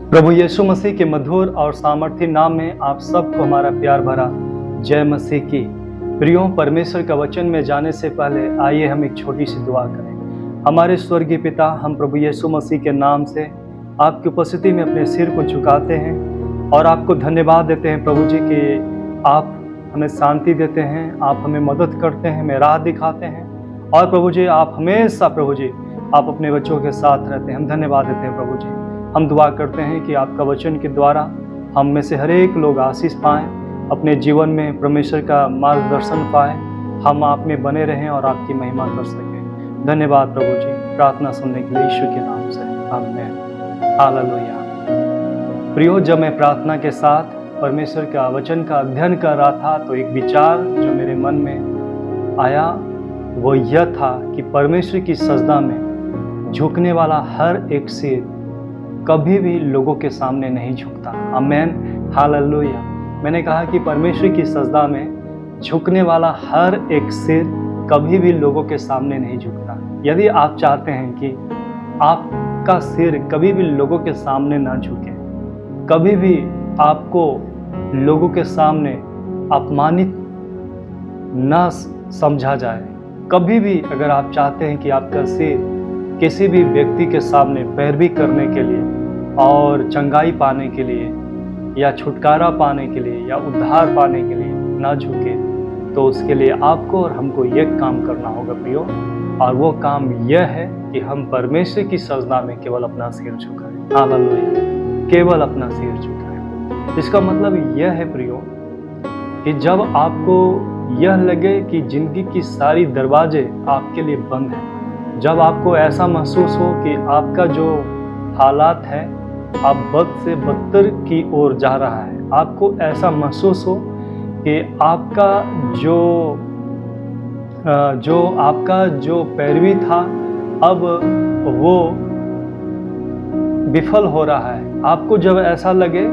प्रभु यीशु मसीह के मधुर और सामर्थी नाम में आप सबको हमारा प्यार भरा जय मसीह की। प्रियो, परमेश्वर का वचन में जाने से पहले आइए हम एक छोटी सी दुआ करें। हमारे स्वर्गीय पिता, हम प्रभु यीशु मसीह के नाम से आपकी उपस्थिति में अपने सिर को झुकाते हैं और आपको धन्यवाद देते हैं प्रभु जी कि आप हमें शांति देते हैं, आप हमें मदद करते हैं, हमें राह दिखाते हैं और प्रभु जी आप हमेशा प्रभु जी आप अपने बच्चों के साथ रहते हैं। हम धन्यवाद देते हैं प्रभु जी। हम दुआ करते हैं कि आपका वचन के द्वारा हम में से हर एक लोग आशीष पाएं, अपने जीवन में परमेश्वर का मार्गदर्शन पाएं, हम आप में बने रहें और आपकी महिमा कर सकें। धन्यवाद प्रभु जी, प्रार्थना सुनने के लिए यीशु के नाम से आमीन। हालेलुया। प्रियो, जब मैं प्रार्थना के साथ परमेश्वर का वचन का अध्ययन कर रहा था तो एक विचार जो मेरे मन में आया वो यह था कि परमेश्वर की सजदा में झुकने वाला हर एक सिर कभी भी लोगों के सामने नहीं झुकता। आमीन, हालेलुया। मैंने कहा कि परमेश्वर की सजदा में झुकने वाला हर एक सिर कभी भी लोगों के सामने नहीं झुकता। यदि आप चाहते हैं कि आपका सिर कभी भी लोगों के सामने ना झुके, कभी भी आपको लोगों के सामने अपमानित ना समझा जाए, कभी भी अगर आप चाहते हैं कि आपका सिर किसी भी व्यक्ति के सामने पैरवी करने के लिए और चंगाई पाने के लिए या छुटकारा पाने के लिए या उद्धार पाने के लिए ना झुके, तो उसके लिए आपको और हमको एक काम करना होगा प्रियो, और वो काम यह है कि हम परमेश्वर की सजदा में केवल अपना सिर झुकाएं। हालेलुया, केवल अपना सिर झुकाएं। इसका मतलब यह है प्रियो कि जब आपको यह लगे कि जिंदगी की सारी दरवाजे आपके लिए बंद हैं, जब आपको ऐसा महसूस हो कि आपका जो हालात है आप बद से बदतर की ओर जा रहा है, आपको ऐसा महसूस हो कि आपका जो पैरवी था अब वो विफल हो रहा है, आपको जब ऐसा लगे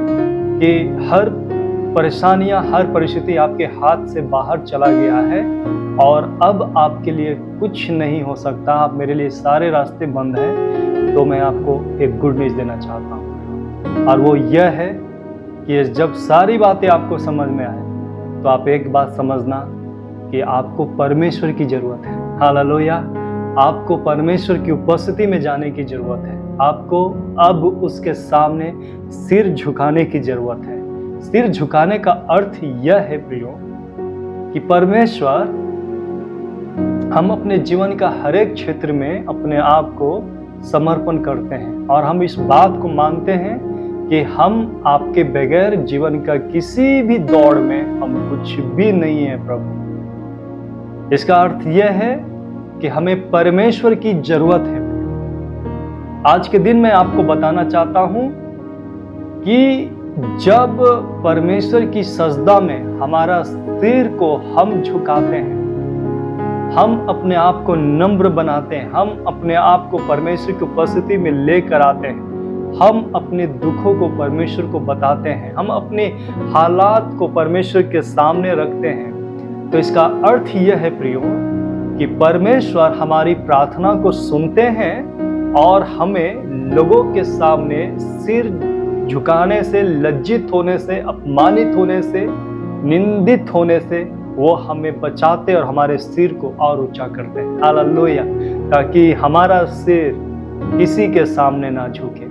कि हर परेशानियां, हर परिस्थिति आपके हाथ से बाहर चला गया है और अब आपके लिए कुछ नहीं हो सकता, आप मेरे लिए सारे रास्ते बंद हैं, तो मैं आपको एक गुड न्यूज़ देना चाहता हूँ और वो यह है कि जब सारी बातें आपको समझ में आए तो आप एक बात समझना कि आपको परमेश्वर की ज़रूरत है। हालेलुया, आपको परमेश्वर की उपस्थिति में जाने की ज़रूरत है। आपको अब उसके सामने सिर झुकाने की ज़रूरत है। सिर झुकाने का अर्थ यह है प्रियो कि परमेश्वर, हम अपने जीवन का हर एक क्षेत्र में अपने आप को समर्पण करते हैं और हम इस बात को मानते हैं कि हम आपके बगैर जीवन का किसी भी दौड़ में हम कुछ भी नहीं है प्रभु। इसका अर्थ यह है कि हमें परमेश्वर की जरूरत है। आज के दिन मैं आपको बताना चाहता हूं कि जब परमेश्वर की सजदा में हमारा सिर को हम झुकाते हैं, हम अपने आप को नम्र बनाते हैं, हम अपने आप को परमेश्वर की उपस्थिति में लेकर आते हैं, हम अपने दुखों को परमेश्वर को बताते हैं, हम अपने हालात को परमेश्वर के सामने रखते हैं, तो इसका अर्थ यह है प्रियो कि परमेश्वर हमारी प्रार्थना को सुनते हैं और हमें लोगों के सामने सिर झुकाने से, लज्जित होने से, अपमानित होने से, निंदित होने से वो हमें बचाते और हमारे सिर को और ऊंचा करते हैं। हालेलुया, ताकि हमारा सिर किसी के सामने ना झुके।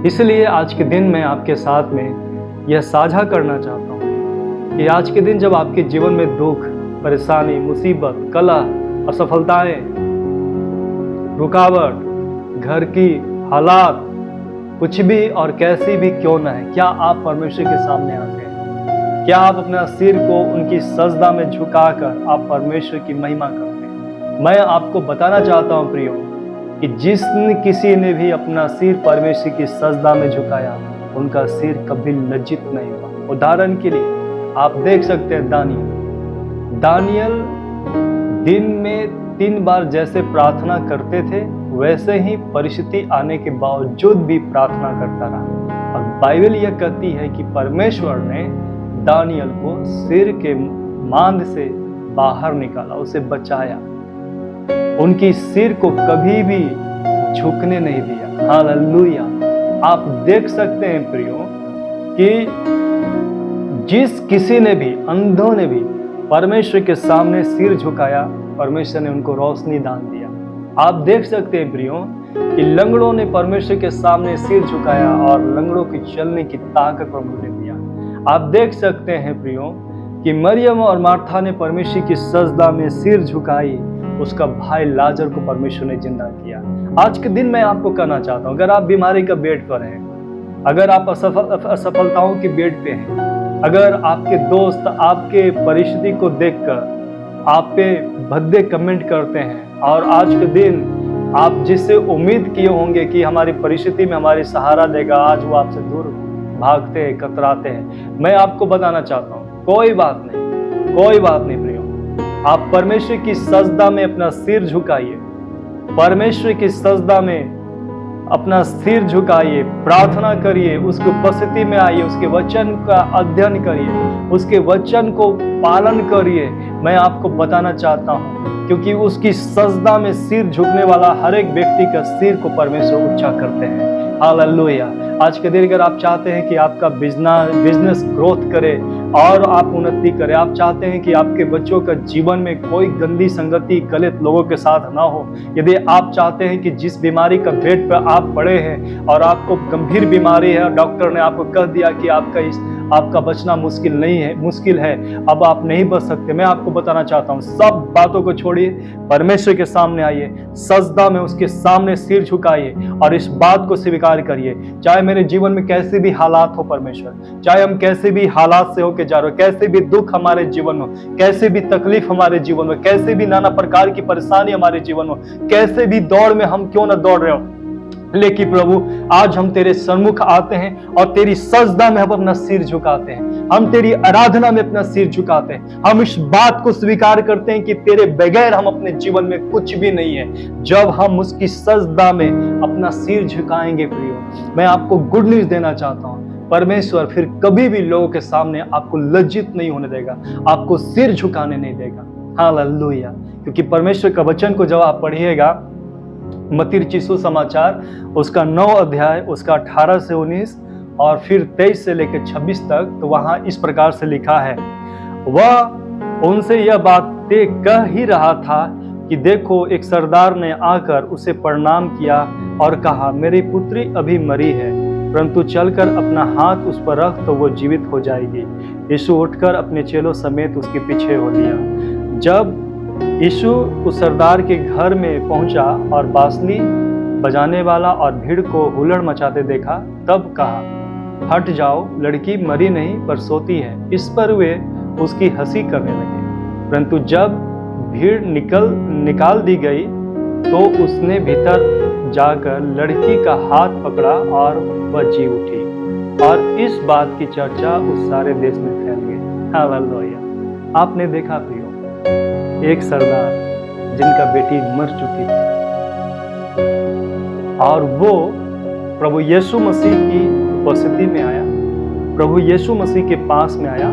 इसलिए आज के दिन मैं आपके साथ में यह साझा करना चाहता हूँ कि आज के दिन जब आपके जीवन में दुख, परेशानी, मुसीबत, कलह, असफलताएं, रुकावट, घर की हालात, कुछ भी और कैसी भी क्यों ना है, क्या आप परमेश्वर के सामने आते हैं? क्या आप अपना सिर को उनकी सजदा में झुकाकर आप परमेश्वर की महिमा करते हैं? मैं आपको बताना चाहता हूं प्रियो कि किसी ने भी अपना सिर परमेश्वर की सजदा में झुकाया, उनका सिर कभी लज्जित नहीं हुआ। उदाहरण के लिए आप देख सकते हैं दानियल दिन में 3 बार जैसे प्रार्थना करते थे, वैसे ही परिस्थिति आने के बावजूद भी प्रार्थना करता रहा। और बाइबल यह कहती है कि परमेश्वर ने दानियल को सिर के मांद से बाहर निकाला, उसे बचाया, उनकी सिर को कभी भी झुकने नहीं दिया। हालेलुया। आप देख सकते हैं प्रियो कि जिस किसी ने भी, अंधों ने भी परमेश्वर के सामने सिर झुकाया, परमेश्वर ने उनको रोशनी दान दिया। आप देख सकते हैं प्रियो कि लंगड़ों ने परमेश्वर के सामने सिर झुकाया और लंगड़ों की चलने की ताकत प्रभु ने दिया। आप देख सकते हैं प्रियो कि मरियम और मार्था ने परमेश्वर की सजदा में सिर झुकाई, उसका भाई लाजर को परमेश्वर ने जिंदा किया। आज के दिन मैं आपको कहना चाहता हूँ, अगर आप बीमारी का बेड पर हैं, अगर आप असफलताओं की बेड पे हैं, अगर आपके दोस्त आपके परिस्थिति को देखकर आप पे भद्दे कमेंट करते हैं और आज के दिन आप जिससे उम्मीद किए होंगे कि हमारी परिस्थिति में हमारी सहारा देगा, आज वो आपसे दूर भागते हैं, कतराते हैं, मैं आपको बताना चाहता हूँ, कोई बात नहीं प्रियो, आप परमेश्वर की सजदा में अपना सिर झुकाइए, परमेश्वर की सजदा में अपना सिर झुकाइए, प्रार्थना करिए, उसकी उपस्थिति में आइए, उसके वचन का अध्ययन करिए, उसके वचन को पालन करिए। मैं आपको बताना चाहता हूँ, क्योंकि उसकी सजदा में सिर झुकने वाला हर एक व्यक्ति का सिर को परमेश्वर ऊंचा करते हैं। हालेलुया। आज के दिन अगर आप चाहते हैं कि आपका बिजनेस ग्रोथ करे और आप उन्नति करें, आप चाहते हैं कि आपके बच्चों का जीवन में कोई गंदी संगति गलत लोगों के साथ ना हो, यदि आप चाहते हैं कि जिस बीमारी का बेड पर आप पड़े हैं और आपको गंभीर बीमारी है और डॉक्टर ने आपको कह दिया कि आपका बचना मुश्किल है, अब आप नहीं बच सकते, मैं आपको बताना चाहता हूँ, सब बातों को छोड़िए, परमेश्वर के सामने आइए, सजदा में उसके सामने सिर झुकाइए और इस बात को स्वीकार करिए, चाहे मेरे जीवन में कैसे भी हालात हो परमेश्वर, चाहे हम कैसे भी हालात से होके जा रहे हो, कैसे भी दुख हमारे जीवन में, कैसे भी तकलीफ हमारे जीवन में, कैसे भी नाना प्रकार की परेशानी हमारे जीवन में, कैसे भी दौड़ में हम क्यों ना दौड़ रहे हो, लेकिन प्रभु आज हम तेरे सन्मुख आते हैं और तेरी सजदा में हम अपना सिर झुकाते हैं, हम तेरी आराधना में अपना सिर झुकाते हैं, हम इस बात को स्वीकार करते हैं कि तेरे बगैर हम अपने जीवन में कुछ भी नहीं है। जब हम उसकी सजदा में अपना सिर झुकाएंगे प्रियो, मैं आपको गुड न्यूज देना चाहता हूँ, परमेश्वर फिर कभी भी लोगों के सामने आपको लज्जित नहीं होने देगा, आपको सिर झुकाने नहीं देगा। हालेलुया। क्योंकि परमेश्वर का वचन को जब आप पढ़िएगा, मत्ती रचित सुसमाचार उसका 9 अध्याय उसका 18 से 19 और फिर 23 से लेकर 26 तक, तो वहां इस प्रकार से लिखा है, वह उनसे यह बातें कह ही रहा था कि देखो एक सरदार ने आकर उसे प्रणाम किया और कहा, मेरी पुत्री अभी मरी है, परंतु चलकर अपना हाथ उस पर रख तो वो जीवित हो जाएगी। यीशु उठकर अपने चेलों समेत उसके पीछे हो लिया। जब यीशु उस सरदार के घर में पहुंचा और बांसुरी बजाने वाला और भीड़ को हुल्लड़ मचाते देखा, तब कहा, हट जाओ, लड़की मरी नहीं पर सोती है। इस पर वे उसकी हंसी करने लगे। परंतु जब भीड़ निकाल दी गई तो उसने भीतर जाकर लड़की का हाथ पकड़ा और वह जी उठी, और इस बात की चर्चा उस सारे देश में फैल गई। हालेलुया। आपने देखा प्रियो, एक सरदार जिनका बेटी मर चुकी थी और वो प्रभु यीशु मसीह की उपस्थिति में आया, प्रभु यीशु मसीह के पास में आया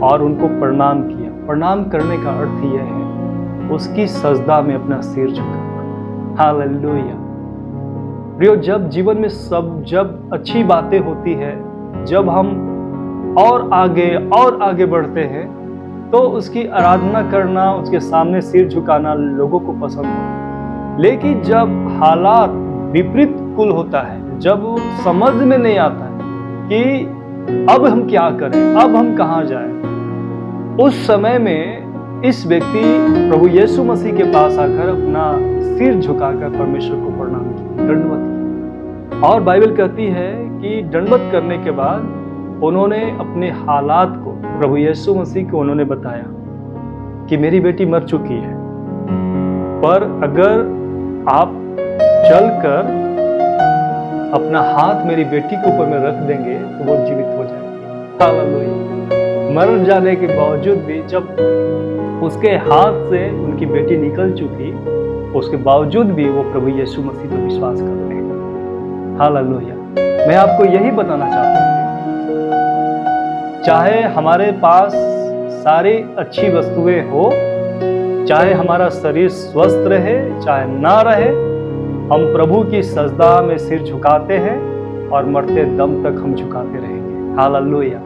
और उनको प्रणाम किया। प्रणाम करने का अर्थ यह है उसकी सजदा में अपना सिर झुकाना। हालेलुया। प्रियो, जब जीवन में जब अच्छी बातें होती है, जब हम और आगे बढ़ते हैं, तो उसकी आराधना करना, उसके सामने सिर झुकाना लोगों को पसंद है। लेकिन जब हालात विपरीत कुल होता है, जब समझ में नहीं आता है कि अब हम क्या करें, अब हम कहाँ जाएं, उस समय में इस व्यक्ति प्रभु यीशु मसीह के पास आकर अपना सिर झुकाकर परमेश्वर को प्रणाम किया, दंडवत किया। और बाइबल कहती है कि दंडवत करने के बाद उन्होंने अपने हालात को प्रभु यीशु मसीह को उन्होंने बताया कि मेरी बेटी मर चुकी है, पर अगर आप चलकर अपना हाथ मेरी बेटी के ऊपर में रख देंगे तो वो जीवित हो जाएगी। हालेलुया। मर जाने के बावजूद भी जब उसके हाथ से उनकी बेटी निकल चुकी, उसके बावजूद भी वो प्रभु यीशु मसीह पर विश्वास करते हैं। हालेलुया। मैं आपको यही बताना चाहता हूँ, चाहे हमारे पास सारी अच्छी वस्तुएं हो, चाहे हमारा शरीर स्वस्थ रहे चाहे ना रहे, हम प्रभु की सजदा में सिर झुकाते हैं और मरते दम तक हम झुकाते रहेंगे। हालेलुया।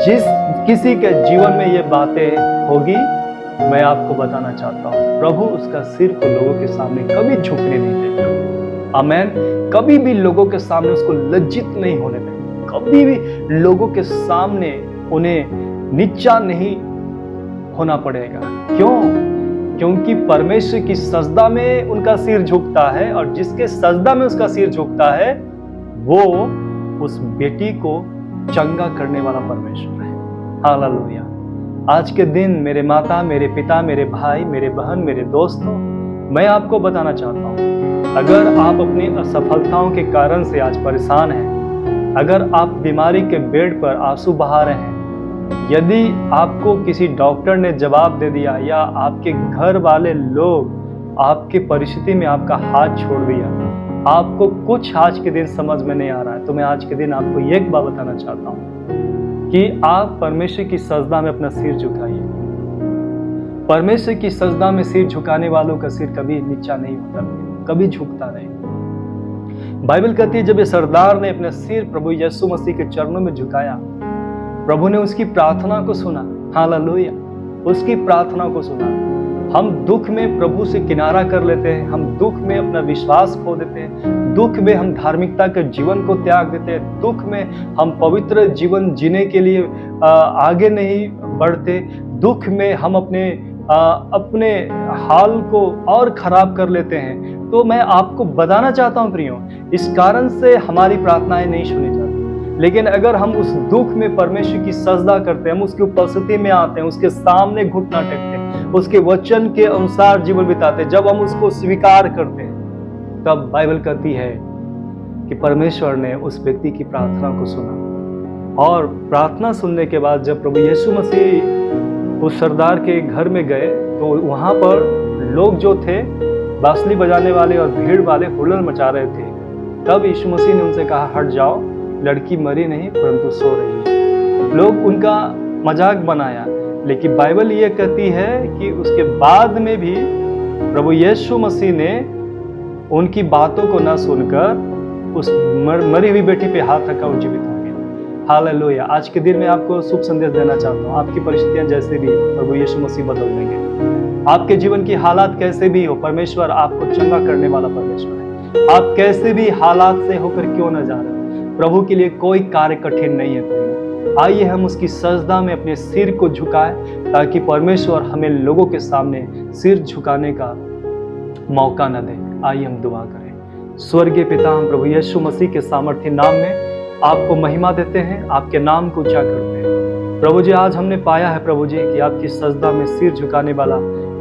जिस किसी के जीवन में ये बातें होगी, मैं आपको बताना चाहता हूँ, प्रभु उसका सिर को लोगों के सामने कभी झुकने नहीं देगा। आमेन। कभी भी लोगों के सामने उसको लज्जित नहीं होने देगा, कभी भी लोगों के सामने उन्हें नीचा नहीं होना पड़ेगा। क्यों? क्योंकि परमेश्वर की सजदा में उनका सिर झुकता है, और जिसके सजदा में उसका सिर झुकता है वो उस बेटी को चंगा करने वाला परमेश्वर है। हालेलुया। आज के दिन मेरे माता, मेरे पिता, मेरे भाई, मेरे बहन, मेरे दोस्तों, मैं आपको बताना चाहता हूँ, अगर आप अपनी असफलताओं के कारण से आज परेशान हैं, अगर आप बीमारी के बेड पर आंसू बहा रहे हैं, यदि आपको किसी डॉक्टर ने जवाब दे दिया या आपके घर वाले लोग आपकी परिस्थिति में आपका हाथ छोड़ दिया, आपको कुछ आज के दिन समझ में नहीं आ रहा है, तो मैं आज के दिन आपको एक बात बताना चाहता हूँ कि आप परमेश्वर की सजदा में अपना सिर झुकाइए। परमेश्वर की सजदा में सिर झुकाने वालों का सिर कभी नीचा नहीं होता, कभी झुकता नहीं। बाइबल कहती है, जब ये सरदार ने अपना सिर प्रभु यीशु मसीह के चरणों में झुकाया, प्रभु ने उसकी प्रार्थना को सुना। हालेलुया। उसकी प्रार्थना को सुना। हम दुख में प्रभु से किनारा कर लेते हैं, हम दुख में अपना विश्वास खो देते हैं, दुख में हम धार्मिकता के जीवन को त्याग देते हैं, दुख में हम पवित्र जीवन जीने के लिए आगे नहीं बढ़ते, दुख में हम अपने हाल को और खराब कर लेते हैं। तो मैं आपको बताना चाहता हूँ प्रियो, इस कारण से हमारी प्रार्थनाएं नहीं सुनी जाती। लेकिन अगर हम उस दुख में परमेश्वर की सजदा करते हैं, हम उसकी उपस्थिति में आते हैं, उसके सामने घुटना टेकते हैं, उसके वचन के अनुसार जीवन बिताते हैं, जब हम उसको स्वीकार करते हैं, तब बाइबल कहती है कि परमेश्वर ने उस व्यक्ति की प्रार्थना को सुना। और प्रार्थना सुनने के बाद जब प्रभु यीशु मसीह उस सरदार के घर में गए, तो वहां पर लोग जो थे, बांसुरी बजाने वाले और भीड़ वाले हुल्लड़ मचा रहे थे। तब यीशु मसीह ने उनसे कहा, हट जाओ, लड़की मरी नहीं परंतु सो रही है। लोग उनका मजाक बनाया, लेकिन बाइबल ये कहती है कि उसके बाद में भी प्रभु यीशु मसीह ने उनकी बातों को न सुनकर उस मरी हुई बेटी पे हाथ रखा, वो जीवित हो गया। हालेलुया। आज के दिन में आपको शुभ संदेश देना चाहता हूँ। आपकी परिस्थितियां जैसे भी, प्रभु यीशु मसीह बदल देंगे। आपके जीवन की हालात कैसे भी हो, परमेश्वर आपको चंगा करने वाला परमेश्वर है। आप कैसे भी हालात से होकर क्यों न जा रहे हो, प्रभु के लिए कोई कार्य कठिन नहीं है। आइए हम उसकी सजदा में अपने सिर को झुकाएं, ताकि परमेश्वर हमें लोगों के सामने सिर झुकाने का मौका न दे। आइए हम दुआ करें। स्वर्गीय पिता, हम प्रभु यीशु मसीह के सामर्थ्य नाम में आपको महिमा देते हैं, आपके नाम को ऊंचा करते हैं। प्रभु जी, आज हमने पाया है प्रभु जी कि आपकी सजदा में सिर झुकाने वाला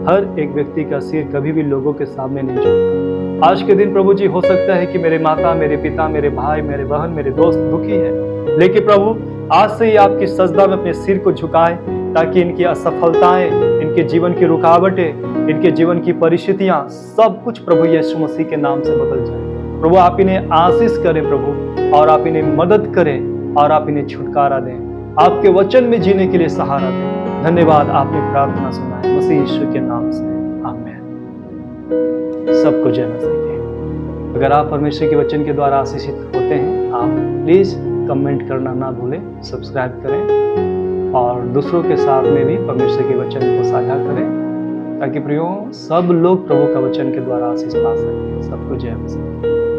हर एक व्यक्ति का सिर कभी भी लोगों के सामने नहीं झुकता। आज के दिन प्रभु जी, हो सकता है कि मेरे माता, मेरे पिता, मेरे भाई, मेरे बहन, मेरे दोस्त दुखी है, लेकिन प्रभु आज से ही आपकी सजदा में अपने सिर को झुकाएं, ताकि इनकी असफलताएं, इनके जीवन की रुकावटें, इनके जीवन की परिस्थितियां, सब कुछ प्रभु यीशु मसीह के नाम से बदल जाए। प्रभु आप इन्हें आशीष करें प्रभु, और आप इन्हें मदद करें, और आप इन्हें छुटकारा दें, आपके वचन में जीने के लिए सहारा दें। धन्यवाद, आपने प्रार्थना सुना है मसीह यीशु के नाम से, आमीन। सबको जय मसीह। अगर आप परमेश्वर के वचन के द्वारा आशीषित होते हैं, आप प्लीज कमेंट करना ना भूलें, सब्सक्राइब करें, और दूसरों के साथ में भी परमेश्वर के वचन को साझा करें, ताकि प्रियो सब लोग प्रभु का वचन के द्वारा आशीष पा सकें। सबको जय मसीह।